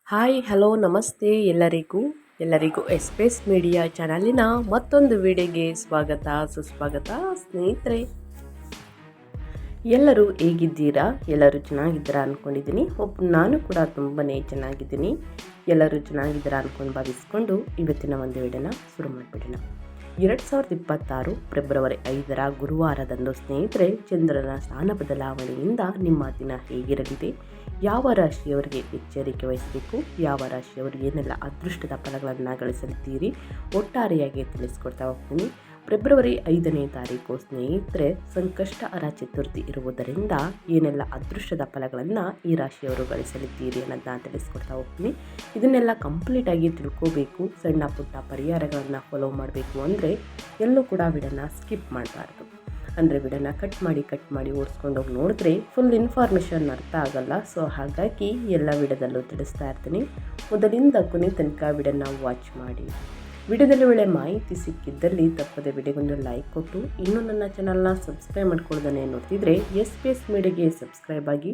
Hi hello ನಮಸ್ತೆ ಎಲ್ಲರಿಗೂ ಎಸ್ಪೇಸ್ media ಚಾನಲಿನ ಮತ್ತೊಂದು ವಿಡಿಯೋಗೆ ಸ್ವಾಗತ ಸುಸ್ವಾಗತ. ಸ್ನೇಹಿತರೆ, ಎಲ್ಲರೂ ಹೇಗಿದ್ದೀರಾ? ಎಲ್ಲರೂ ಚೆನ್ನಾಗಿದ್ದೀರಾ ಅಂದ್ಕೊಂಡಿದ್ದೀನಿ. ನಾನು ಕೂಡ ತುಂಬಾ ಚೆನ್ನಾಗಿದ್ದೀನಿ. ಎಲ್ಲರೂ ಚೆನ್ನಾಗಿದ್ದೀರಾ ಅಂದ್ಕೊಂಡು ಭಾವಿಸ್ಕೊಂಡು ಇವತ್ತಿನ ಒಂದು ವಿಡಿಯೋನ ಶುರು ಮಾಡಿಬಿಡೋಣ. 2026 ಫೆಬ್ರವರಿ 5ರ ಗುರುವಾರದಂದು ಸ್ನೇಹಿತರೆ, ಚಂದ್ರನ ಸ್ಥಾನ ಬದಲಾವಣೆಯಿಂದ ನಿಮ್ಮ ದಿನ ಹೇಗಿರಲಿದೆ, ಯಾವ ರಾಶಿಯವರಿಗೆ ಎಚ್ಚರಿಕೆ ವಹಿಸಬೇಕು, ಯಾವ ರಾಶಿಯವರಿಗೆ ಏನೆಲ್ಲ ಅದೃಷ್ಟದ ಫಲಗಳನ್ನು ಗಳಿಸಲಿದ್ದೀರಿ, ಒಟ್ಟಾರೆಯಾಗಿ ತಿಳಿಸ್ಕೊಡ್ತಾ ಹೋಗ್ತೀನಿ. ಫೆಬ್ರವರಿ 5ನೇ ತಾರೀಕು ಸ್ನೇಹಿತರೆ, ಸಂಕಷ್ಟಹರ ಚತುರ್ಥಿ ಇರುವುದರಿಂದ ಏನೆಲ್ಲ ಅದೃಷ್ಟದ ಫಲಗಳನ್ನು ಈ ರಾಶಿಯವರು ಗಳಿಸಲಿದ್ದೀರಿ ಅನ್ನೋದನ್ನ ತಿಳಿಸ್ಕೊಡ್ತಾ ಹೋಗ್ತೀನಿ. ಇದನ್ನೆಲ್ಲ ಕಂಪ್ಲೀಟಾಗಿ ತಿಳ್ಕೋಬೇಕು, ಸಣ್ಣ ಪುಟ್ಟ ಪರಿಹಾರಗಳನ್ನು ಫಾಲೋ ಮಾಡಬೇಕು ಅಂದರೆ ಎಲ್ಲೂ ಕೂಡ ವಿಡಿಯೋನ ಸ್ಕಿಪ್ ಮಾಡಬಾರ್ದು. ಅಂದರೆ ವಿಡಿಯೋನ ಕಟ್ ಮಾಡಿ ಓಡಿಸ್ಕೊಂಡು ಹೋಗಿ ನೋಡಿದ್ರೆ ಫುಲ್ ಇನ್ಫಾರ್ಮೇಷನ್ ಅರ್ಥ ಆಗಲ್ಲ. ಸೊ ಹಾಗಾಗಿ ಎಲ್ಲ ವಿಡಿಯೋದಲ್ಲೂ ತಿಳಿಸ್ತಾ ಇರ್ತೀನಿ. ಮೊದಲಿಂದ ಕೊನೆ ತನಕ ವಿಡಿಯೋನ ವಾಚ್ ಮಾಡಿ. ವಿಡಿಯೋದಲ್ಲಿ ಒಳ್ಳೆ ಮಾಹಿತಿ ಸಿಕ್ಕಿದ್ದಲ್ಲಿ ತಪ್ಪದೆ ವಿಡಿಯೋಗೊಂದು ಲೈಕ್ ಕೊಟ್ಟು, ಇನ್ನೂ ನನ್ನ ಚಾನಲ್ನ ಸಬ್ಸ್ಕ್ರೈಬ್ ಮಾಡ್ಕೊಳ್ಳೋದನ್ನೇ ನೋಡ್ತಿದ್ರೆ ಎಸ್ಪೇಸ್ ಮೀಡಿಯಾಗೆ ಸಬ್ಸ್ಕ್ರೈಬ್ ಆಗಿ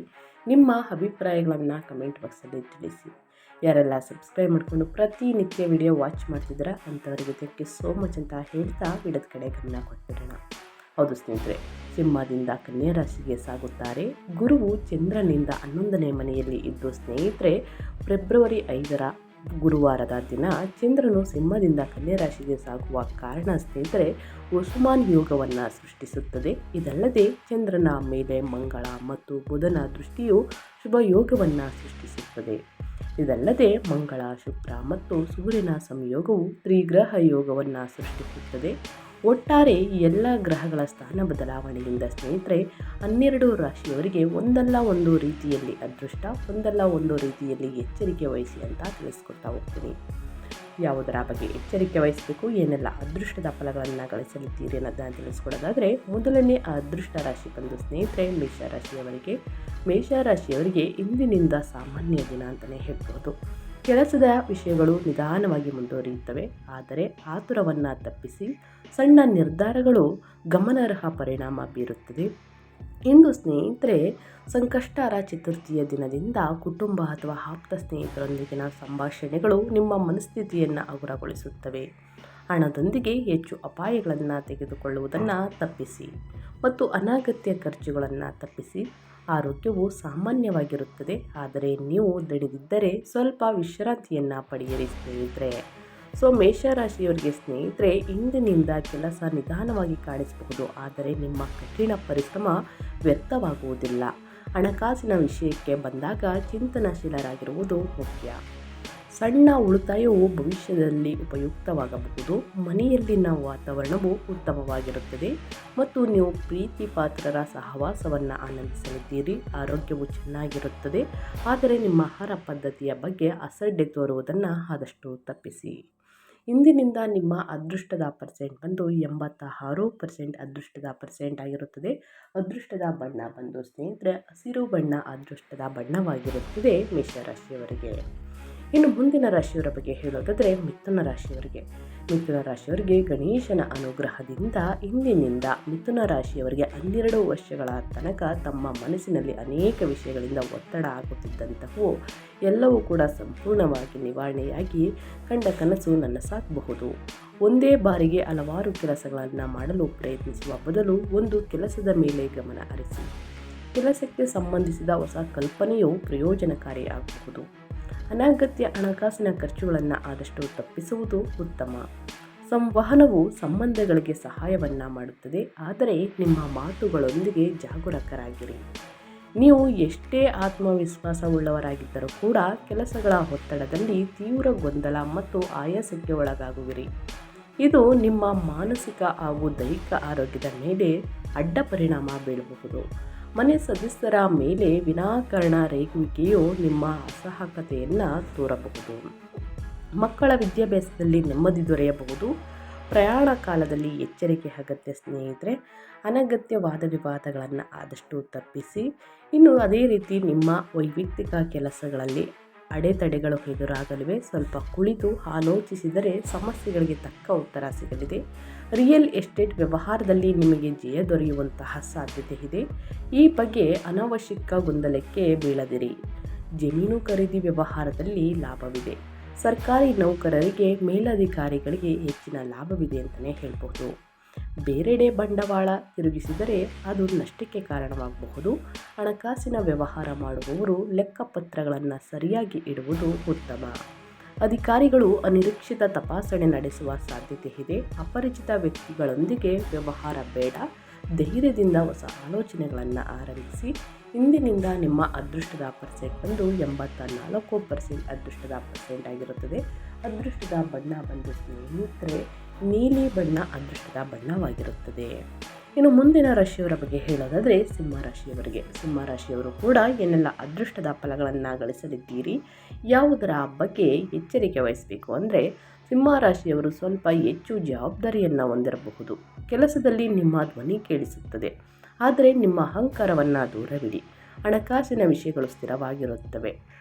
ನಿಮ್ಮ ಅಭಿಪ್ರಾಯಗಳನ್ನು ಕಮೆಂಟ್ ಬಾಕ್ಸಲ್ಲಿ ತಿಳಿಸಿ. ಯಾರೆಲ್ಲ ಸಬ್ಸ್ಕ್ರೈಬ್ ಮಾಡಿಕೊಂಡು ಪ್ರತಿನಿತ್ಯ ವಿಡಿಯೋ ವಾಚ್ ಮಾಡ್ತಿದ್ದೀರಾ ಅಂಥವರಿಗೆ ಥ್ಯಾಂಕ್ ಯು ಸೋ ಮಚ್ ಅಂತ ಹೇಳ್ತಾ ವಿಡಿಯೋದ ಕಡೆ ಗಮನ ಕೊಟ್ಬಿಡೋಣ. ಹೌದು ಸ್ನೇಹಿತರೆ, ಸಿಂಹದಿಂದ ಕನ್ಯಾ ರಾಶಿಗೆ ಸಾಗುತ್ತಾರೆ. ಗುರುವು ಚಂದ್ರನಿಂದ 11ನೇ ಮನೆಯಲ್ಲಿ ಇದ್ದು ಸ್ನೇಹಿತರೆ, ಫೆಬ್ರವರಿ 5ರ ಗುರುವಾರದ ದಿನ ಚಂದ್ರನು ಸಿಂಹದಿಂದ ಕನ್ಯಾ ರಾಶಿಗೆ ಸಾಗುವ ಕಾರಣ ಸ್ನೇಹಿತರೆ, ಉಸ್ಮಾನ್ ಯೋಗವನ್ನು ಸೃಷ್ಟಿಸುತ್ತದೆ. ಇದಲ್ಲದೆ ಚಂದ್ರನ ಮೇಲೆ ಮಂಗಳ ಮತ್ತು ಬುಧನ ದೃಷ್ಟಿಯು ಶುಭ ಯೋಗವನ್ನು ಸೃಷ್ಟಿಸುತ್ತದೆ. ಇದಲ್ಲದೆ ಮಂಗಳ, ಶುಕ್ರ ಮತ್ತು ಸೂರ್ಯನ ಸಂಯೋಗವು ತ್ರಿಗ್ರಹ ಯೋಗವನ್ನು ಸೃಷ್ಟಿಸುತ್ತದೆ. ಒಟ್ಟಾರೆ ಎಲ್ಲ ಗ್ರಹಗಳ ಸ್ಥಾನ ಬದಲಾವಣೆಯಿಂದ ಸ್ನೇಹಿತರೆ, 12 ರಾಶಿಯವರಿಗೆ ಒಂದಲ್ಲ ಒಂದು ರೀತಿಯಲ್ಲಿ ಅದೃಷ್ಟ, ಒಂದಲ್ಲ ಒಂದು ರೀತಿಯಲ್ಲಿ ಎಚ್ಚರಿಕೆ ವಹಿಸಿ ಅಂತ ತಿಳಿಸ್ಕೊಡ್ತಾ ಹೋಗ್ತೀನಿ. ಯಾವುದರ ಬಗ್ಗೆ ಎಚ್ಚರಿಕೆ ವಹಿಸಬೇಕು, ಏನೆಲ್ಲ ಅದೃಷ್ಟದ ಫಲಗಳನ್ನು ಗಳಿಸಲಿದ್ದೀರಿ ಅನ್ನೋದನ್ನು ತಿಳಿಸ್ಕೊಡೋದಾದರೆ, ಮೊದಲನೇ ಅದೃಷ್ಟ ರಾಶಿ ಬಂದು ಸ್ನೇಹಿತರೆ ಮೇಷರಾಶಿಯವರಿಗೆ ಇಂದಿನಿಂದ ಸಾಮಾನ್ಯ ದಿನ ಅಂತಲೇ ಹೇಳ್ಬೋದು. ಕೆಲಸದ ವಿಷಯಗಳು ನಿಧಾನವಾಗಿ ಮುಂದುವರಿಯುತ್ತವೆ, ಆದರೆ ಆತುರವನ್ನು ತಪ್ಪಿಸಿ ಸಣ್ಣ ನಿರ್ಧಾರಗಳು ಗಮನಾರ್ಹ ಪರಿಣಾಮ ಬೀರುತ್ತದೆ. ಇಂದು ಸ್ನೇಹಿತರೆ, ಸಂಕಷ್ಟಹರ ಚತುರ್ಥಿಯ ದಿನದಿಂದ ಕುಟುಂಬ ಅಥವಾ ಆಪ್ತ ಸ್ನೇಹಿತರೊಂದಿಗಿನ ಸಂಭಾಷಣೆಗಳು ನಿಮ್ಮ ಮನಸ್ಥಿತಿಯನ್ನು ಹಗುರಗೊಳಿಸುತ್ತವೆ. ಹಣದೊಂದಿಗೆ ಹೆಚ್ಚು ಅಪಾಯಗಳನ್ನು ತೆಗೆದುಕೊಳ್ಳುವುದನ್ನು ತಪ್ಪಿಸಿ ಮತ್ತು ಅನಗತ್ಯ ಖರ್ಚುಗಳನ್ನು ತಪ್ಪಿಸಿ. ಆರೋಗ್ಯವು ಸಾಮಾನ್ಯವಾಗಿರುತ್ತದೆ, ಆದರೆ ನೀವು ದಣಿದಿದ್ದರೆ ಸ್ವಲ್ಪ ವಿಶ್ರಾಂತಿಯನ್ನು ಪಡೆಯಿರಿ ಸ್ನೇಹಿತರೆ. ಸೊ ಮೇಷರಾಶಿಯವರಿಗೆ ಸ್ನೇಹಿತರೆ, ಇಂದಿನಿಂದ ಕೆಲಸ ನಿಧಾನವಾಗಿ ಕಾಣಿಸಬಹುದು, ಆದರೆ ನಿಮ್ಮ ಕಠಿಣ ಪರಿಶ್ರಮ ವ್ಯರ್ಥವಾಗುವುದಿಲ್ಲ. ಹಣಕಾಸಿನ ವಿಷಯಕ್ಕೆ ಬಂದಾಗ ಚಿಂತನಶೀಲರಾಗಿರುವುದು ಮುಖ್ಯ. ಸಣ್ಣ ಉಳಿತಾಯವು ಭವಿಷ್ಯದಲ್ಲಿ ಉಪಯುಕ್ತವಾಗಬಹುದು. ಮನೆಯಲ್ಲಿನ ವಾತಾವರಣವು ಉತ್ತಮವಾಗಿರುತ್ತದೆ ಮತ್ತು ನೀವು ಪ್ರೀತಿ ಪಾತ್ರರ ಸಹವಾಸವನ್ನು ಆನಂದಿಸಲಿದ್ದೀರಿ. ಆರೋಗ್ಯವು ಚೆನ್ನಾಗಿರುತ್ತದೆ, ಆದರೆ ನಿಮ್ಮ ಆಹಾರ ಪದ್ಧತಿಯ ಬಗ್ಗೆ ಅಸಡ್ಡೆ ತೋರುವುದನ್ನು ಆದಷ್ಟು ತಪ್ಪಿಸಿ. ಇಂದಿನಿಂದ ನಿಮ್ಮ ಅದೃಷ್ಟದ ಪರ್ಸೆಂಟ್ ಬಂದು 86% ಅದೃಷ್ಟದ ಪರ್ಸೆಂಟ್ ಆಗಿರುತ್ತದೆ. ಅದೃಷ್ಟದ ಬಣ್ಣ ಬಂದು ಸ್ನೇಹಿತರೆ ಹಸಿರು ಬಣ್ಣ ಅದೃಷ್ಟದ ಬಣ್ಣವಾಗಿರುತ್ತದೆ ಮೇಷರಾಶಿಯವರಿಗೆ. ಇನ್ನು ಮುಂದಿನ ರಾಶಿಯವರ ಬಗ್ಗೆ ಹೇಳೋದಾದರೆ ಮಿಥುನ ರಾಶಿಯವರಿಗೆ ಗಣೇಶನ ಅನುಗ್ರಹದಿಂದ ಇಂದಿನಿಂದ ಮಿಥುನ ರಾಶಿಯವರಿಗೆ 12 ವರ್ಷಗಳ ತನಕ ತಮ್ಮ ಮನಸ್ಸಿನಲ್ಲಿ ಅನೇಕ ವಿಷಯಗಳಿಂದ ಒತ್ತಡ ಆಗುತ್ತಿದ್ದಂಥವು ಎಲ್ಲವೂ ಕೂಡ ಸಂಪೂರ್ಣವಾಗಿ ನಿವಾರಣೆಯಾಗಿ ಕಂಡ ಕನಸು ನನಸಾಗಬಹುದು. ಒಂದೇ ಬಾರಿಗೆ ಹಲವಾರು ಕೆಲಸಗಳನ್ನು ಮಾಡಲು ಪ್ರಯತ್ನಿಸುವ ಬದಲು ಒಂದು ಕೆಲಸದ ಮೇಲೆ ಗಮನ ಹರಿಸಿ. ಕೆಲಸಕ್ಕೆ ಸಂಬಂಧಿಸಿದ ಹೊಸ ಕಲ್ಪನೆಯು ಪ್ರಯೋಜನಕಾರಿ ಆಗಬಹುದು. ಅನಗತ್ಯ ಹಣಕಾಸಿನ ಖರ್ಚುಗಳನ್ನು ಆದಷ್ಟು ತಪ್ಪಿಸುವುದು ಉತ್ತಮ. ಸಂವಹನವು ಸಂಬಂಧಗಳಿಗೆ ಸಹಾಯವನ್ನು ಮಾಡುತ್ತದೆ, ಆದರೆ ನಿಮ್ಮ ಮಾತುಗಳೊಂದಿಗೆ ಜಾಗರೂಕರಾಗಿರಿ. ನೀವು ಎಷ್ಟೇ ಆತ್ಮವಿಶ್ವಾಸವುಳ್ಳವರಾಗಿದ್ದರೂ ಕೂಡ ಕೆಲಸಗಳ ಒತ್ತಡದಲ್ಲಿ ತೀವ್ರ ಗೊಂದಲ ಮತ್ತು ಆಯಾಸಕ್ಕೆ ಒಳಗಾಗುವಿರಿ. ಇದು ನಿಮ್ಮ ಮಾನಸಿಕ ಹಾಗೂ ದೈಹಿಕ ಆರೋಗ್ಯದ ಮೇಲೆ ಅಡ್ಡ ಪರಿಣಾಮ ಬೀಳಬಹುದು. ಮನೆ ಸದಸ್ಯರ ಮೇಲೆ ವಿನಾಕಾರಣ ರೇಗುವಿಕೆಯು ನಿಮ್ಮ ಅಸಹಕತೆಯನ್ನು ತೋರಬಹುದು. ಮಕ್ಕಳ ವಿದ್ಯಾಭ್ಯಾಸದಲ್ಲಿ ನೆಮ್ಮದಿ ದೊರೆಯಬಹುದು. ಪ್ರಯಾಣ ಕಾಲದಲ್ಲಿ ಎಚ್ಚರಿಕೆ ಅಗತ್ಯ ಸ್ನೇಹಿತರೆ. ಅನಗತ್ಯ ವಾದ ವಿವಾದಗಳನ್ನು ಆದಷ್ಟು ತಪ್ಪಿಸಿ. ಇನ್ನು ಅದೇ ರೀತಿ ನಿಮ್ಮ ವೈಯಕ್ತಿಕ ಕೆಲಸಗಳಲ್ಲಿ ಅಡೆತಡೆಗಳು ಎದುರಾಗಲಿವೆ. ಸ್ವಲ್ಪ ಕುಳಿತು ಆಲೋಚಿಸಿದರೆ ಸಮಸ್ಯೆಗಳಿಗೆ ತಕ್ಕ ಉತ್ತರ ಸಿಗಲಿದೆ. ರಿಯಲ್ ಎಸ್ಟೇಟ್ ವ್ಯವಹಾರದಲ್ಲಿ ನಿಮಗೆ ಜಯ ದೊರೆಯುವಂತಹ ಸಾಧ್ಯತೆ ಇದೆ. ಈ ಬಗ್ಗೆ ಅನಾವಶ್ಯಕ ಗೊಂದಲಕ್ಕೆ ಬೀಳದಿರಿ. ಜಮೀನು ಖರೀದಿ ವ್ಯವಹಾರದಲ್ಲಿ ಲಾಭವಿದೆ. ಸರ್ಕಾರಿ ನೌಕರರಿಗೆ, ಮೇಲಧಿಕಾರಿಗಳಿಗೆ ಹೆಚ್ಚಿನ ಲಾಭವಿದೆ ಅಂತಲೇ ಹೇಳ್ಬೋದು. ಬೇರೆಡೆ ಬಂಡವಾಳ ತಿರುಗಿಸಿದರೆ ಅದು ನಷ್ಟಕ್ಕೆ ಕಾರಣವಾಗಬಹುದು. ಹಣಕಾಸಿನ ವ್ಯವಹಾರ ಮಾಡುವವರು ಲೆಕ್ಕಪತ್ರಗಳನ್ನು ಸರಿಯಾಗಿ ಇಡುವುದು ಉತ್ತಮ. ಅಧಿಕಾರಿಗಳು ಅನಿರೀಕ್ಷಿತ ತಪಾಸಣೆ ನಡೆಸುವ ಸಾಧ್ಯತೆ ಇದೆ. ಅಪರಿಚಿತ ವ್ಯಕ್ತಿಗಳೊಂದಿಗೆ ವ್ಯವಹಾರ ಬೇಡ. ಧೈರ್ಯದಿಂದ ಹೊಸ ಆಲೋಚನೆಗಳನ್ನು ಆರಂಭಿಸಿ. ಇಂದಿನಿಂದ ನಿಮ್ಮ ಅದೃಷ್ಟದ ಪರ್ಸೆಂಟ್ ಬಂದು 84% ಅದೃಷ್ಟದ ಪರ್ಸೆಂಟ್ ಆಗಿರುತ್ತದೆ. ಅದೃಷ್ಟದ ಬಣ್ಣ ಬಂದು ಸ್ನೇಹಿತರೆ ನೀಲಿ ಬಣ್ಣ ಅದೃಷ್ಟದ ಬಣ್ಣವಾಗಿರುತ್ತದೆ. ಇನ್ನು ಮುಂದಿನ ರಾಶಿಯವರ ಬಗ್ಗೆ ಹೇಳೋದಾದರೆ ಸಿಂಹರಾಶಿಯವರು ಕೂಡ ಏನೆಲ್ಲ ಅದೃಷ್ಟದ ಫಲಗಳನ್ನು ಗಳಿಸಲಿದ್ದೀರಿ, ಯಾವುದರ ಬಗ್ಗೆ ಎಚ್ಚರಿಕೆ ವಹಿಸಬೇಕು ಅಂದರೆ, ಸಿಂಹರಾಶಿಯವರು ಸ್ವಲ್ಪ ಹೆಚ್ಚು ಜವಾಬ್ದಾರಿಯನ್ನು ಹೊಂದಿರಬಹುದು. ಕೆಲಸದಲ್ಲಿ ನಿಮ್ಮ ಧ್ವನಿ ಕೇಳಿಸುತ್ತದೆ, ಆದರೆ ನಿಮ್ಮ ಅಹಂಕಾರವನ್ನು ದೂರವಿಡಿ. ಹಣಕಾಸಿನ ವಿಷಯಗಳು ಸ್ಥಿರವಾಗಿರುತ್ತವೆ.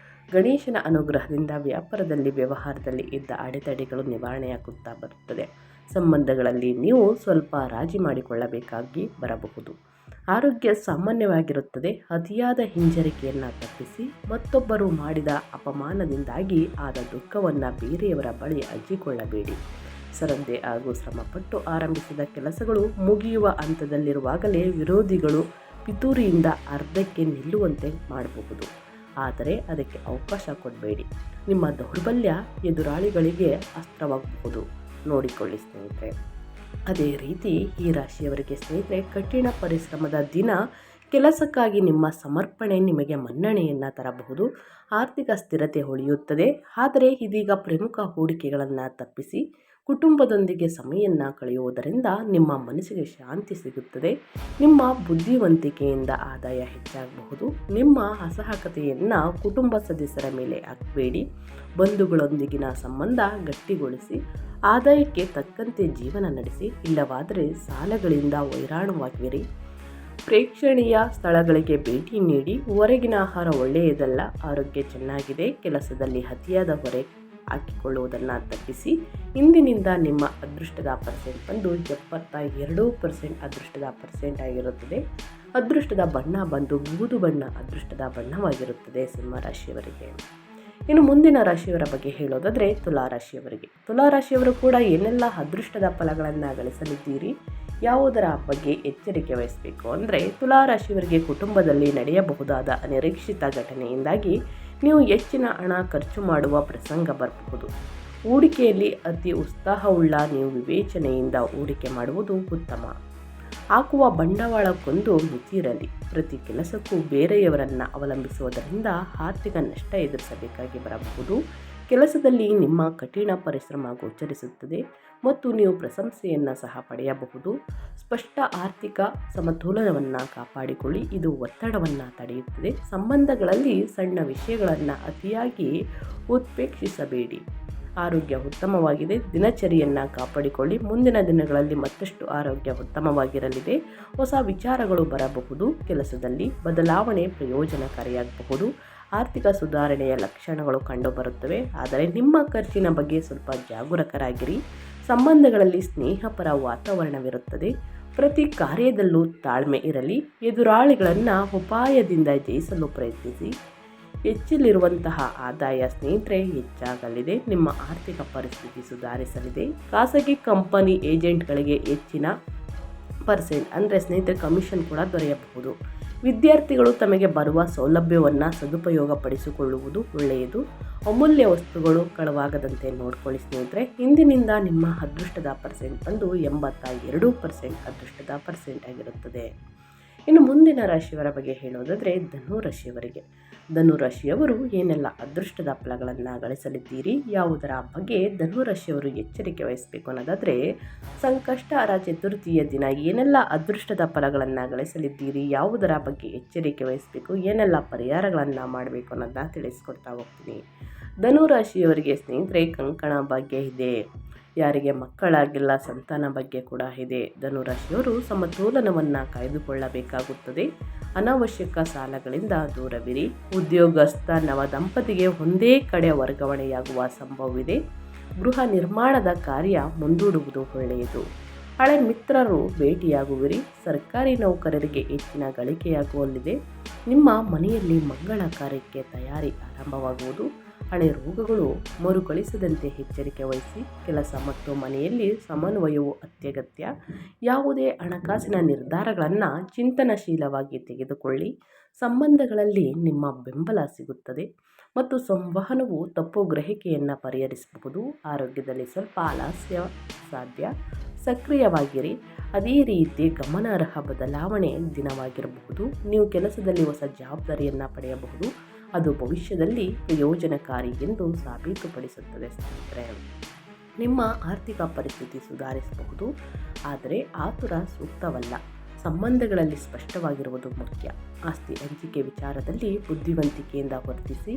ಗಣೇಶನ ಅನುಗ್ರಹದಿಂದ ವ್ಯವಹಾರದಲ್ಲಿ ಇದ್ದ ಅಡೆತಡೆಗಳು ನಿವಾರಣೆಯಾಗುತ್ತಾ ಬರುತ್ತದೆ. ಸಂಬಂಧಗಳಲ್ಲಿ ನೀವು ಸ್ವಲ್ಪ ರಾಜಿ ಮಾಡಿಕೊಳ್ಳಬೇಕಾಗಿ ಬರಬಹುದು. ಆರೋಗ್ಯ ಸಾಮಾನ್ಯವಾಗಿರುತ್ತದೆ. ಅತಿಯಾದ ಹಿಂಜರಿಕೆಯನ್ನು ತಪ್ಪಿಸಿ. ಮತ್ತೊಬ್ಬರು ಮಾಡಿದ ಅಪಮಾನದಿಂದಾಗಿ ಆದ ದುಃಖವನ್ನು ಬೇರೆಯವರ ಬಳಿ ಹಂಚಿಕೊಳ್ಳಬೇಡಿ. ಸರದಿ ಹಾಗೂ ಶ್ರಮಪಟ್ಟು ಆರಂಭಿಸಿದ ಕೆಲಸಗಳು ಮುಗಿಯುವ ಹಂತದಲ್ಲಿರುವಾಗಲೇ ವಿರೋಧಿಗಳು ಪಿತೂರಿಯಿಂದ ಅರ್ಧಕ್ಕೆ ನಿಲ್ಲುವಂತೆ ಮಾಡಬಹುದು. ಆದರೆ ಅದಕ್ಕೆ ಅವಕಾಶ ಕೊಡಬೇಡಿ. ನಿಮ್ಮ ದೌರ್ಬಲ್ಯ ಎದುರಾಳಿಗಳಿಗೆ ಅಸ್ತ್ರವಾಗಬಹುದು. ನೋಡಿಕೊಳ್ಳಿ ಸ್ನೇಹಿತರೆ. ಅದೇ ರೀತಿ ಈ ರಾಶಿಯವರಿಗೆ ಸ್ನೇಹಿತರೆ, ಕಠಿಣ ಪರಿಶ್ರಮದ ದಿನ. ಕೆಲಸಕ್ಕಾಗಿ ನಿಮ್ಮ ಸಮರ್ಪಣೆ ನಿಮಗೆ ಮನ್ನಣೆಯನ್ನು ತರಬಹುದು. ಆರ್ಥಿಕ ಸ್ಥಿರತೆ ಉಳಿಯುತ್ತದೆ. ಆದರೆ ಇದೀಗ ಪ್ರಮುಖ ಹೂಡಿಕೆಗಳನ್ನು ತಪ್ಪಿಸಿ ಕುಟುಂಬದೊಂದಿಗೆ ಸಮಯವನ್ನು ಕಳೆಯುವುದರಿಂದ ನಿಮ್ಮ ಮನಸ್ಸಿಗೆ ಶಾಂತಿ ಸಿಗುತ್ತದೆ. ನಿಮ್ಮ ಬುದ್ಧಿವಂತಿಕೆಯಿಂದ ಆದಾಯ ಹೆಚ್ಚಾಗಬಹುದು. ನಿಮ್ಮ ಅಸಹಕತೆಯನ್ನು ಕುಟುಂಬ ಸದಸ್ಯರ ಮೇಲೆ ಹಾಕಬೇಡಿ. ಬಂಧುಗಳೊಂದಿಗಿನ ಸಂಬಂಧ ಗಟ್ಟಿಗೊಳಿಸಿ. ಆದಾಯಕ್ಕೆ ತಕ್ಕಂತೆ ಜೀವನ ನಡೆಸಿ. ಇಲ್ಲವಾದರೆ ಸಾಲಗಳಿಂದ ವೈರಾಣುವಾಗಿರಿ. ಪ್ರೇಕ್ಷಣೀಯ ಸ್ಥಳಗಳಿಗೆ ಭೇಟಿ ನೀಡಿ. ಹೊರಗಿನ ಆಹಾರ ಒಳ್ಳೆಯದಲ್ಲ. ಆರೋಗ್ಯ ಚೆನ್ನಾಗಿದೆ. ಕೆಲಸದಲ್ಲಿ ಅತಿಯಾದ ಹೊರೆ ಹಾಕಿಕೊಳ್ಳುವುದನ್ನು ತಪ್ಪಿಸಿ. ಇಂದಿನಿಂದ ನಿಮ್ಮ ಅದೃಷ್ಟದ ಪರ್ಸೆಂಟ್ ಬಂದು 72% ಅದೃಷ್ಟದ ಪರ್ಸೆಂಟ್ ಆಗಿರುತ್ತದೆ. ಅದೃಷ್ಟದ ಬಣ್ಣ ಬಂದು ಬೂದು ಬಣ್ಣ ಅದೃಷ್ಟದ ಬಣ್ಣವಾಗಿರುತ್ತದೆ ಸಿಂಹರಾಶಿಯವರಿಗೆ. ಇನ್ನು ಮುಂದಿನ ರಾಶಿಯವರ ಬಗ್ಗೆ ಹೇಳೋದಾದರೆ ತುಲಾರಾಶಿಯವರು ಕೂಡ ಏನೆಲ್ಲ ಅದೃಷ್ಟದ ಫಲಗಳನ್ನು ಗಳಿಸಲಿದ್ದೀರಿ, ಯಾವುದರ ಬಗ್ಗೆ ಎಚ್ಚರಿಕೆ ವಹಿಸಬೇಕು ಅಂದರೆ, ತುಲಾರಾಶಿಯವರಿಗೆ ಕುಟುಂಬದಲ್ಲಿ ನಡೆಯಬಹುದಾದ ಅನಿರೀಕ್ಷಿತ ಘಟನೆಯಿಂದಾಗಿ ನೀವು ಹೆಚ್ಚಿನ ಹಣ ಖರ್ಚು ಮಾಡುವ ಪ್ರಸಂಗ ಬರಬಹುದು. ಹೂಡಿಕೆಯಲ್ಲಿ ಅತಿ ಉತ್ಸಾಹವುಳ್ಳ ನೀವು ವಿವೇಚನೆಯಿಂದ ಹೂಡಿಕೆ ಮಾಡುವುದು ಉತ್ತಮ. ಹಾಕುವ ಬಂಡವಾಳಕ್ಕೊಂದು ಮಿತಿಯಿರಲಿ. ಪ್ರತಿ ಕೆಲಸಕ್ಕೂ ಬೇರೆಯವರನ್ನು ಅವಲಂಬಿಸುವುದರಿಂದ ಆರ್ಥಿಕ ನಷ್ಟ ಎದುರಿಸಬೇಕಾಗಿ ಬರಬಹುದು. ಕೆಲಸದಲ್ಲಿ ನಿಮ್ಮ ಕಠಿಣ ಪರಿಶ್ರಮ ಗೋಚರಿಸುತ್ತದೆ ಮತ್ತು ನೀವು ಪ್ರಶಂಸೆಯನ್ನು ಸಹ ಪಡೆಯಬಹುದು. ಸ್ಪಷ್ಟ ಆರ್ಥಿಕ ಸಮತೋಲನವನ್ನು ಕಾಪಾಡಿಕೊಳ್ಳಿ. ಇದು ಒತ್ತಡವನ್ನು ತಡೆಯುತ್ತದೆ. ಸಂಬಂಧಗಳಲ್ಲಿ ಸಣ್ಣ ವಿಷಯಗಳನ್ನು ಅತಿಯಾಗಿ ಉತ್ಪ್ರೇಕ್ಷಿಸಬೇಡಿ. ಆರೋಗ್ಯ ಉತ್ತಮವಾಗಿದೆ. ದಿನಚರಿಯನ್ನು ಕಾಪಾಡಿಕೊಳ್ಳಿ. ಮುಂದಿನ ದಿನಗಳಲ್ಲಿ ಮತ್ತಷ್ಟು ಆರೋಗ್ಯ ಉತ್ತಮವಾಗಿರಲಿದೆ. ಹೊಸ ವಿಚಾರಗಳು ಬರಬಹುದು. ಕೆಲಸದಲ್ಲಿ ಬದಲಾವಣೆ ಪ್ರಯೋಜನಕಾರಿಯಾಗಬಹುದು. ಆರ್ಥಿಕ ಸುಧಾರಣೆಯ ಲಕ್ಷಣಗಳು ಕಂಡುಬರುತ್ತವೆ. ಆದರೆ ನಿಮ್ಮ ಖರ್ಚಿನ ಬಗ್ಗೆ ಸ್ವಲ್ಪ ಜಾಗರೂಕರಾಗಿರಿ. ಸಂಬಂಧಗಳಲ್ಲಿ ಸ್ನೇಹಪರ ವಾತಾವರಣವಿರುತ್ತದೆ. ಪ್ರತಿ ಕಾರ್ಯದಲ್ಲೂ ತಾಳ್ಮೆ ಇರಲಿ. ಎದುರಾಳಿಗಳನ್ನು ಉಪಾಯದಿಂದ ಜಯಿಸಲು ಪ್ರಯತ್ನಿಸಿ. ಹೆಚ್ಚಲಿರುವಂತಹ ಆದಾಯ ಸ್ನೇಹಿತರೆ ಹೆಚ್ಚಾಗಲಿದೆ. ನಿಮ್ಮ ಆರ್ಥಿಕ ಪರಿಸ್ಥಿತಿ ಸುಧಾರಿಸಲಿದೆ. ಖಾಸಗಿ ಕಂಪನಿ ಏಜೆಂಟ್ಗಳಿಗೆ ಹೆಚ್ಚಿನ ಪರ್ಸೆಂಟ್ ಅಂದರೆ ಸ್ನೇಹಿತರೆ ಕಮಿಷನ್ ಕೂಡ ದೊರೆಯಬಹುದು. ವಿದ್ಯಾರ್ಥಿಗಳು ತಮಗೆ ಬರುವ ಸೌಲಭ್ಯವನ್ನು ಸದುಪಯೋಗಪಡಿಸಿಕೊಳ್ಳುವುದು ಒಳ್ಳೆಯದು. ಅಮೂಲ್ಯ ವಸ್ತುಗಳು ಕಳವಾಗದಂತೆ ನೋಡಿಕೊಳ್ಳಿ ಸ್ನೇಹಿತರೆ. ಇಂದಿನಿಂದ ನಿಮ್ಮ ಅದೃಷ್ಟದ ಪರ್ಸೆಂಟ್ ಬಂದು 82% ಅದೃಷ್ಟದ ಪರ್ಸೆಂಟ್ ಆಗಿರುತ್ತದೆ. ಇನ್ನು ಮುಂದಿನ ರಾಶಿಯವರ ಬಗ್ಗೆ ಹೇಳೋದಾದರೆ ಧನುರಾಶಿಯವರು ಏನೆಲ್ಲ ಅದೃಷ್ಟದ ಫಲಗಳನ್ನು ಗಳಿಸಲಿದ್ದೀರಿ, ಯಾವುದರ ಬಗ್ಗೆ ಧನುರಾಶಿಯವರು ಎಚ್ಚರಿಕೆ ವಹಿಸಬೇಕು ಅನ್ನೋದಾದರೆ, ಸಂಕಷ್ಟಹರ ಚತುರ್ಥಿಯ ದಿನ ಏನೆಲ್ಲ ಅದೃಷ್ಟದ ಫಲಗಳನ್ನು ಗಳಿಸಲಿದ್ದೀರಿ, ಯಾವುದರ ಬಗ್ಗೆ ಎಚ್ಚರಿಕೆ ವಹಿಸಬೇಕು, ಏನೆಲ್ಲ ಪರಿಹಾರಗಳನ್ನು ಮಾಡಬೇಕು ಅನ್ನೋದನ್ನ ತಿಳಿಸ್ಕೊಡ್ತಾ ಹೋಗ್ತೀನಿ. ಧನುರಾಶಿಯವರಿಗೆ ಸ್ನೇಹಿತರೆ ಕಂಕಣ ಭಾಗ್ಯ ಇದೆ. ಯಾರಿಗೆ ಮಕ್ಕಳಾಗಿಲ್ಲ ಸಂತಾನ ಬಗ್ಗೆ ಕೂಡ ಇದೆ. ಧನುರಾಶಿಯವರು ಸಮತೋಲನವನ್ನು ಕಾಯ್ದುಕೊಳ್ಳಬೇಕಾಗುತ್ತದೆ. ಅನಾವಶ್ಯಕ ಸಾಲಗಳಿಂದ ದೂರವಿರಿ. ಉದ್ಯೋಗಸ್ಥ ನವ ದಂಪತಿಗೆ ಒಂದೇ ಕಡೆ ವರ್ಗಾವಣೆಯಾಗುವ ಸಂಭವವಿದೆ. ಗೃಹ ನಿರ್ಮಾಣದ ಕಾರ್ಯ ಮುಂದೂಡುವುದು ಒಳ್ಳೆಯದು. ಹಳೆ ಮಿತ್ರರು ಭೇಟಿಯಾಗುವಿರಿ. ಸರ್ಕಾರಿ ನೌಕರರಿಗೆ ಹೆಚ್ಚಿನ ಗಳಿಕೆಯಾಗುವಲ್ಲಿದೆ. ನಿಮ್ಮ ಮನೆಯಲ್ಲಿ ಮಂಗಳ ಕಾರ್ಯಕ್ಕೆ ತಯಾರಿ ಆರಂಭವಾಗುವುದು. ಹಳೆ ರೋಗಗಳು ಮರುಕಳಿಸದಂತೆ ಎಚ್ಚರಿಕೆ ವಹಿಸಿ. ಕೆಲಸ ಮತ್ತು ಮನೆಯಲ್ಲಿ ಸಮನ್ವಯವು ಅತ್ಯಗತ್ಯ. ಯಾವುದೇ ಹಣಕಾಸಿನ ನಿರ್ಧಾರಗಳನ್ನು ಚಿಂತನಶೀಲವಾಗಿ ತೆಗೆದುಕೊಳ್ಳಿ. ಸಂಬಂಧಗಳಲ್ಲಿ ನಿಮ್ಮ ಬೆಂಬಲ ಸಿಗುತ್ತದೆ ಮತ್ತು ಸಂವಹನವು ತಪ್ಪು ಗ್ರಹಿಕೆಯನ್ನು ಪರಿಹರಿಸಬಹುದು. ಆರೋಗ್ಯದಲ್ಲಿ ಸ್ವಲ್ಪ ಆಲಸ್ಯ ಸಾಧ್ಯ. ಸಕ್ರಿಯವಾಗಿರಿ. ಅದೇ ರೀತಿ ಗಮನಾರ್ಹ ಬದಲಾವಣೆ ದಿನವಾಗಿರಬಹುದು. ನೀವು ಕೆಲಸದಲ್ಲಿ ಹೊಸ ಜವಾಬ್ದಾರಿಯನ್ನು ಪಡೆಯಬಹುದು. ಅದು ಭವಿಷ್ಯದಲ್ಲಿ ಪ್ರಯೋಜನಕಾರಿ ಎಂದು ಸಾಬೀತುಪಡಿಸುತ್ತದೆ. ಸ್ನೇಹಿತರೆ, ನಿಮ್ಮ ಆರ್ಥಿಕ ಪರಿಸ್ಥಿತಿ ಸುಧಾರಿಸಬಹುದು, ಆದರೆ ಆತುರ ಸೂಕ್ತವಲ್ಲ. ಸಂಬಂಧಗಳಲ್ಲಿ ಸ್ಪಷ್ಟವಾಗಿರುವುದು ಮುಖ್ಯ. ಆಸ್ತಿ ಹಂಚಿಕೆ ವಿಚಾರದಲ್ಲಿ ಬುದ್ಧಿವಂತಿಕೆಯಿಂದ ವರ್ತಿಸಿ.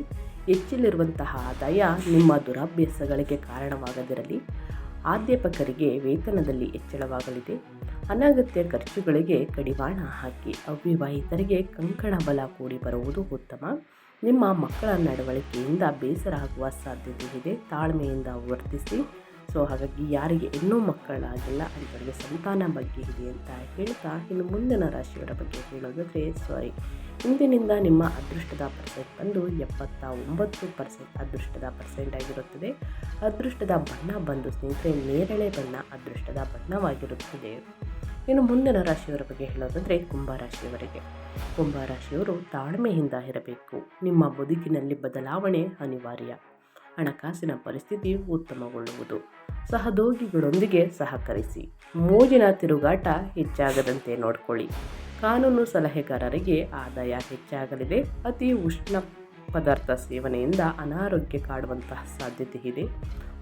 ಹೆಚ್ಚಲಿರುವಂತಹ ಆದಾಯ ನಿಮ್ಮ ದುರಭ್ಯಾಸಗಳಿಗೆ ಕಾರಣವಾಗದಿರಲಿ. ಅಧ್ಯಾಪಕರಿಗೆ ವೇತನದಲ್ಲಿ ಹೆಚ್ಚಳವಾಗಲಿದೆ. ಅನಗತ್ಯ ಖರ್ಚುಗಳಿಗೆ ಕಡಿವಾಣ ಹಾಕಿ. ಅವಿವಾಹಿತರಿಗೆ ಕಂಕಣ ಬಲ ಕೂಡಿ ಬರುವುದು ಉತ್ತಮ. ನಿಮ್ಮ ಮಕ್ಕಳ ನಡವಳಿಕೆಯಿಂದ ಬೇಸರ ಆಗುವ ಸಾಧ್ಯತೆ ಇದೆ. ತಾಳ್ಮೆಯಿಂದ ವರ್ತಿಸಿ. ಹಾಗಾಗಿ ಯಾರಿಗೆ ಇನ್ನೂ ಮಕ್ಕಳಾಗಿಲ್ಲ ಅಂಥವರಿಗೆ ಸಂತಾನ ಬಗ್ಗೆ ಇದೆ ಅಂತ ಹೇಳ್ತಾ, ಇನ್ನು ಮುಂದಿನ ರಾಶಿಯವರ ಬಗ್ಗೆ ಹೇಳೋದಾದರೆ ಇಂದಿನಿಂದ ನಿಮ್ಮ ಅದೃಷ್ಟದ ಪರ್ಸೆಂಟ್ ಬಂದು 79% ಅದೃಷ್ಟದ ಪರ್ಸೆಂಟ್ ಆಗಿರುತ್ತದೆ. ಅದೃಷ್ಟದ ಬಣ್ಣ ಬಂದು ಸ್ನೇಹಿತರೆ ನೇರಳೆ ಬಣ್ಣ ಅದೃಷ್ಟದ ಬಣ್ಣವಾಗಿರುತ್ತದೆ. ಇನ್ನು ಮುಂದಿನ ರಾಶಿಯವರ ಬಗ್ಗೆ ಹೇಳೋದಾದರೆ ಕುಂಭರಾಶಿಯವರಿಗೆ. ಕುಂಭರಾಶಿಯವರು ತಾಳ್ಮೆಯಿಂದ ಇರಬೇಕು. ನಿಮ್ಮ ಬದುಕಿನಲ್ಲಿ ಬದಲಾವಣೆ ಅನಿವಾರ್ಯ. ಹಣಕಾಸಿನ ಪರಿಸ್ಥಿತಿ ಉತ್ತಮಗೊಳ್ಳುವುದು. ಸಹೋದ್ಯೋಗಿಗಳೊಂದಿಗೆ ಸಹಕರಿಸಿ. ಮೋಜಿನ ತಿರುಗಾಟ ಹೆಚ್ಚಾಗದಂತೆ ನೋಡಿಕೊಳ್ಳಿ. ಕಾನೂನು ಸಲಹೆಗಾರರಿಗೆ ಆದಾಯ ಹೆಚ್ಚಾಗಲಿದೆ. ಅತಿ ಉಷ್ಣ ಪದಾರ್ಥ ಸೇವನೆಯಿಂದ ಅನಾರೋಗ್ಯ ಕಾಡುವಂತಹ ಸಾಧ್ಯತೆ ಇದೆ.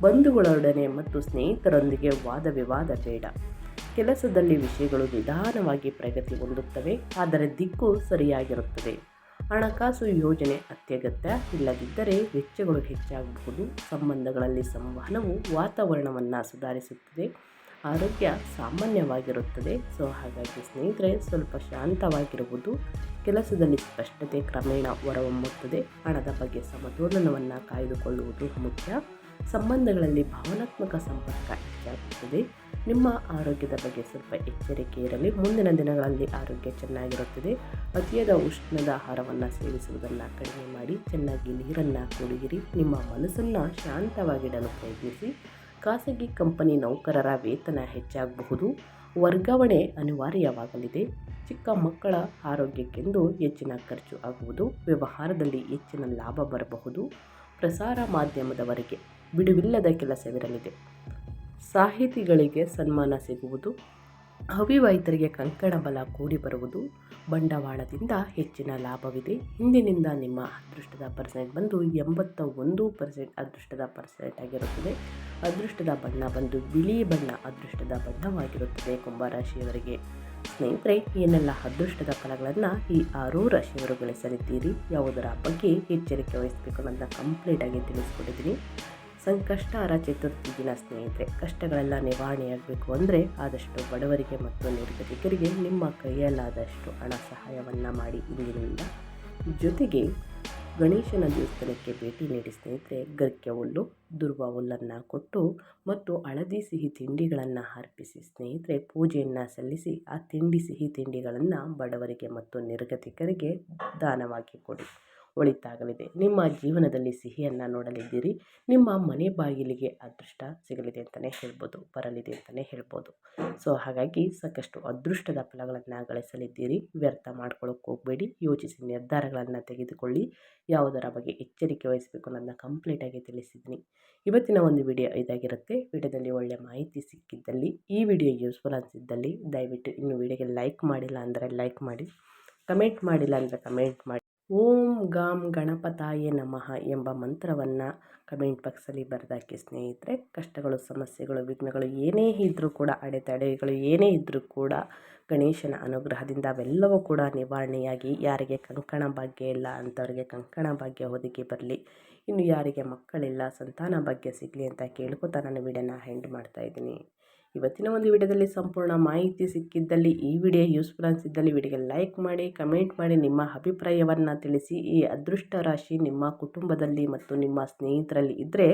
ಬಂಧುಗಳೊಡನೆ ಮತ್ತು ಸ್ನೇಹಿತರೊಂದಿಗೆ ವಾದ ವಿವಾದ ಬೇಡ. ಕೆಲಸದಲ್ಲಿ ವಿಷಯಗಳು ನಿಧಾನವಾಗಿ ಪ್ರಗತಿ ಹೊಂದುತ್ತವೆ, ಆದರೆ ದಿಕ್ಕು ಸರಿಯಾಗಿರುತ್ತದೆ. ಹಣಕಾಸು ಯೋಜನೆ ಅತ್ಯಗತ್ಯ. ಇಲ್ಲದಿದ್ದರೆ ವೆಚ್ಚಗಳು ಹೆಚ್ಚಾಗಬಹುದು. ಸಂಬಂಧಗಳಲ್ಲಿ ಸಂವಹನವು ವಾತಾವರಣವನ್ನು ಸುಧಾರಿಸುತ್ತದೆ. ಆರೋಗ್ಯ ಸಾಮಾನ್ಯವಾಗಿರುತ್ತದೆ. ಹಾಗಾಗಿ ಸ್ನೇಹಿತರೆ, ಸ್ವಲ್ಪ ಶಾಂತವಾಗಿರುವುದು. ಕೆಲಸದಲ್ಲಿ ಸ್ಪಷ್ಟತೆ ಕ್ರಮೇಣ ಹೊರಹೊಮ್ಮುತ್ತದೆ. ಹಣದ ಬಗ್ಗೆ ಸಮತೋಲನವನ್ನು ಕಾಯ್ದುಕೊಳ್ಳುವುದು ಮುಖ್ಯ. ಸಂಬಂಧಗಳಲ್ಲಿ ಭಾವನಾತ್ಮಕ ಸಂಪರ್ಕ ಹೆಚ್ಚಾಗುತ್ತದೆ. ನಿಮ್ಮ ಆರೋಗ್ಯದ ಬಗ್ಗೆ ಸ್ವಲ್ಪ ಎಚ್ಚರಿಕೆ ಇರಲಿ. ಮುಂದಿನ ದಿನಗಳಲ್ಲಿ ಆರೋಗ್ಯ ಚೆನ್ನಾಗಿರುತ್ತದೆ. ಅತಿಯಾದ ಉಷ್ಣದ ಆಹಾರವನ್ನು ಸೇವಿಸುವುದನ್ನು ಕಡಿಮೆ ಮಾಡಿ. ಚೆನ್ನಾಗಿ ನೀರನ್ನು ಕುಡಿಯಿರಿ. ನಿಮ್ಮ ಮನಸ್ಸನ್ನು ಶಾಂತವಾಗಿಡಲು ಪ್ರಯತ್ನಿಸಿ. ಖಾಸಗಿ ಕಂಪನಿ ನೌಕರರ ವೇತನ ಹೆಚ್ಚಾಗಬಹುದು. ವರ್ಗಾವಣೆ ಅನಿವಾರ್ಯವಾಗಲಿದೆ. ಚಿಕ್ಕ ಮಕ್ಕಳ ಆರೋಗ್ಯಕ್ಕೆಂದು ಹೆಚ್ಚಿನ ಖರ್ಚು ಆಗುವುದು. ವ್ಯವಹಾರದಲ್ಲಿ ಹೆಚ್ಚಿನ ಲಾಭ ಬರಬಹುದು. ಪ್ರಸಾರ ಮಾಧ್ಯಮದವರಿಗೆ ಬಿಡುವಿಲ್ಲದ ಕೆಲಸವಿರಲಿದೆ. ಸಾಹಿತಿಗಳಿಗೆ ಸನ್ಮಾನ ಸಿಗುವುದು. ಅವಿವಾಹಿತರಿಗೆ ಕಂಕಣ ಬಲ ಕೂಡಿ ಬರುವುದು. ಬಂಡವಾಳದಿಂದ ಹೆಚ್ಚಿನ ಲಾಭವಿದೆ. ಇಂದಿನಿಂದ ನಿಮ್ಮ ಅದೃಷ್ಟದ ಪರ್ಸೆಂಟ್ ಬಂದು 81% ಅದೃಷ್ಟದ ಪರ್ಸೆಂಟ್ ಆಗಿರುತ್ತದೆ. ಅದೃಷ್ಟದ ಬಣ್ಣ ಬಂದು ಬಿಳಿ ಬಣ್ಣ ಅದೃಷ್ಟದ ಬಣ್ಣವಾಗಿರುತ್ತದೆ. ಕುಂಭರಾಶಿಯವರಿಗೆ ಸ್ನೇಹಿತರೆ, ಏನೆಲ್ಲ ಅದೃಷ್ಟದ ಫಲಗಳನ್ನು ಈ 6 ರಾಶಿಯವರು ಗಳಿಸಲಿದ್ದೀರಿ, ಯಾವುದರ ಬಗ್ಗೆ ಎಚ್ಚರಿಕೆ ವಹಿಸಬೇಕು ಅನ್ನೋದನ್ನ ಕಂಪ್ಲೀಟಾಗಿ ತಿಳಿಸ್ಕೊಟ್ಟಿದ್ದೀನಿ. ಸಂಕಷ್ಟಹರ ಚತುರ್ಥಿ ದಿನ ಸ್ನೇಹಿತರೆ, ಕಷ್ಟಗಳೆಲ್ಲ ನಿವಾರಣೆಯಾಗಬೇಕು ಅಂದರೆ ಆದಷ್ಟು ಬಡವರಿಗೆ ಮತ್ತು ನಿರ್ಗತಿಕರಿಗೆ ನಿಮ್ಮ ಕೈಯಲ್ಲಾದಷ್ಟು ಹಣ ಸಹಾಯವನ್ನು ಮಾಡಿ ಇಂದಿನಿಂದ. ಜೊತೆಗೆ ಗಣೇಶನ ದೇವಸ್ಥಾನಕ್ಕೆ ಭೇಟಿ ನೀಡಿ ಸ್ನೇಹಿತರೆ. ಗರಿಕೆ ಹುಲ್ಲು, ದುರ್ವ ಹುಲ್ಲನ್ನು ಕೊಟ್ಟು ಮತ್ತು ಹಳದಿ ಸಿಹಿ ತಿಂಡಿಗಳನ್ನು ಅರ್ಪಿಸಿ ಸ್ನೇಹಿತರೆ ಪೂಜೆಯನ್ನು ಸಲ್ಲಿಸಿ. ಆ ಸಿಹಿ ತಿಂಡಿಗಳನ್ನು ಬಡವರಿಗೆ ಮತ್ತು ನಿರ್ಗತಿಕರಿಗೆ ದಾನವಾಗಿ ಕೊಡಿ. ಒಳಿತಾಗಲಿದೆ. ನಿಮ್ಮ ಜೀವನದಲ್ಲಿ ಸಿಹಿಯನ್ನು ನೋಡಲಿದ್ದೀರಿ. ನಿಮ್ಮ ಮನೆ ಬಾಗಿಲಿಗೆ ಅದೃಷ್ಟ ಸಿಗಲಿದೆ ಅಂತಲೇ ಹೇಳ್ಬೋದು, ಬರಲಿದೆ ಅಂತಲೇ ಹೇಳ್ಬೋದು. ಹಾಗಾಗಿ ಸಾಕಷ್ಟು ಅದೃಷ್ಟದ ಫಲಗಳನ್ನು ಗಳಿಸಲಿದ್ದೀರಿ. ವ್ಯರ್ಥ ಮಾಡ್ಕೊಳ್ಳೋಕೆ ಹೋಗಬೇಡಿ. ಯೋಚಿಸಿ ನಿರ್ಧಾರಗಳನ್ನು ತೆಗೆದುಕೊಳ್ಳಿ. ಯಾವುದರ ಬಗ್ಗೆ ಎಚ್ಚರಿಕೆ ವಹಿಸಬೇಕು ಅನ್ನೋದನ್ನ ಕಂಪ್ಲೀಟಾಗಿ ತಿಳಿಸಿದ್ದೀನಿ. ಇವತ್ತಿನ ಒಂದು ವಿಡಿಯೋ ಇದಾಗಿರುತ್ತೆ. ವಿಡಿಯೋದಲ್ಲಿ ಒಳ್ಳೆಯ ಮಾಹಿತಿ ಸಿಕ್ಕಿದ್ದಲ್ಲಿ, ಈ ವಿಡಿಯೋ ಯೂಸ್ಫುಲ್ ಅನಿಸಿದ್ದಲ್ಲಿ ದಯವಿಟ್ಟು ಇನ್ನು ವಿಡಿಯೋಗೆ ಲೈಕ್ ಮಾಡಿಲ್ಲ ಅಂದರೆ ಲೈಕ್ ಮಾಡಿ, ಕಮೆಂಟ್ ಮಾಡಿಲ್ಲ ಅಂದರೆ ಕಮೆಂಟ್ ಮಾಡಿ. ಓಂ ಗಾಂ ಗಣಪತಾಯೇ ನಮಃ ಎಂಬ ಮಂತ್ರವನ್ನು ಕಮೆಂಟ್ ಬಾಕ್ಸಲ್ಲಿ ಬರೆದಾಕಿ ಸ್ನೇಹಿತರೆ. ಕಷ್ಟಗಳು, ಸಮಸ್ಯೆಗಳು, ವಿಘ್ನಗಳು ಏನೇ ಇದ್ದರೂ ಕೂಡ, ಅಡೆತಡೆಗಳು ಏನೇ ಇದ್ದರೂ ಕೂಡ ಗಣೇಶನ ಅನುಗ್ರಹದಿಂದ ಅವೆಲ್ಲವೂ ಕೂಡ ನಿವಾರಣೆಯಾಗಿ, ಯಾರಿಗೆ ಕಂಕಣ ಭಾಗ್ಯ ಇಲ್ಲ ಅಂಥವ್ರಿಗೆ ಕಂಕಣ ಭಾಗ್ಯ ಒದಗಿ ಬರಲಿ. ಇನ್ನು ಯಾರಿಗೆ ಮಕ್ಕಳಿಲ್ಲ ಸಂತಾನ ಭಾಗ್ಯ ಸಿಗಲಿ ಅಂತ ಕೇಳ್ಕೊತಾ ನಾನು ವಿಡಿಯೋನ ಎಂಡ್ ಮಾಡ್ತಾಯಿದ್ದೀನಿ. ಇವತ್ತಿನ ಒಂದು ವಿಡಿಯೋದಲ್ಲಿ ಸಂಪೂರ್ಣ ಮಾಹಿತಿ ಸಿಕ್ಕಿದ್ದಲ್ಲಿ, ಈ ವಿಡಿಯೋ ಯೂಸ್ಫುಲ್ ಅನಿಸಿದ್ದಲ್ಲಿ ವಿಡಿಯೋಗೆ ಲೈಕ್ ಮಾಡಿ, ಕಮೆಂಟ್ ಮಾಡಿ, ನಿಮ್ಮ ಅಭಿಪ್ರಾಯವನ್ನು ತಿಳಿಸಿ. ಈ ಅದೃಷ್ಟ ರಾಶಿ ನಿಮ್ಮ ಕುಟುಂಬದಲ್ಲಿ ಮತ್ತು ನಿಮ್ಮ ಸ್ನೇಹಿತರಲ್ಲಿ ಇದ್ದರೆ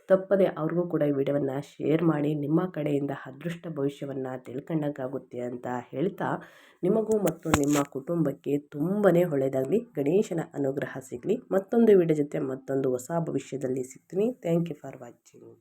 ತಪ್ಪದೆ ಅವ್ರಿಗೂ ಕೂಡ ಈ ವಿಡಿಯೋವನ್ನು ಶೇರ್ ಮಾಡಿ. ನಿಮ್ಮ ಕಡೆಯಿಂದ ಅದೃಷ್ಟ ಭವಿಷ್ಯವನ್ನು ತಿಳ್ಕೊಂಡಂಗಾಗುತ್ತೆ ಅಂತ ಹೇಳ್ತಾ, ನಿಮಗೂ ಮತ್ತು ನಿಮ್ಮ ಕುಟುಂಬಕ್ಕೆ ತುಂಬಾ ಒಳ್ಳೆಯದಾಗಲಿ, ಗಣೇಶನ ಅನುಗ್ರಹ ಸಿಗಲಿ. ಮತ್ತೊಂದು ವಿಡಿಯೋ ಜೊತೆ ಮತ್ತೊಂದು ಹೊಸ ಭವಿಷ್ಯದಲ್ಲಿ ಸಿಗ್ತೀನಿ. Thank you for watching.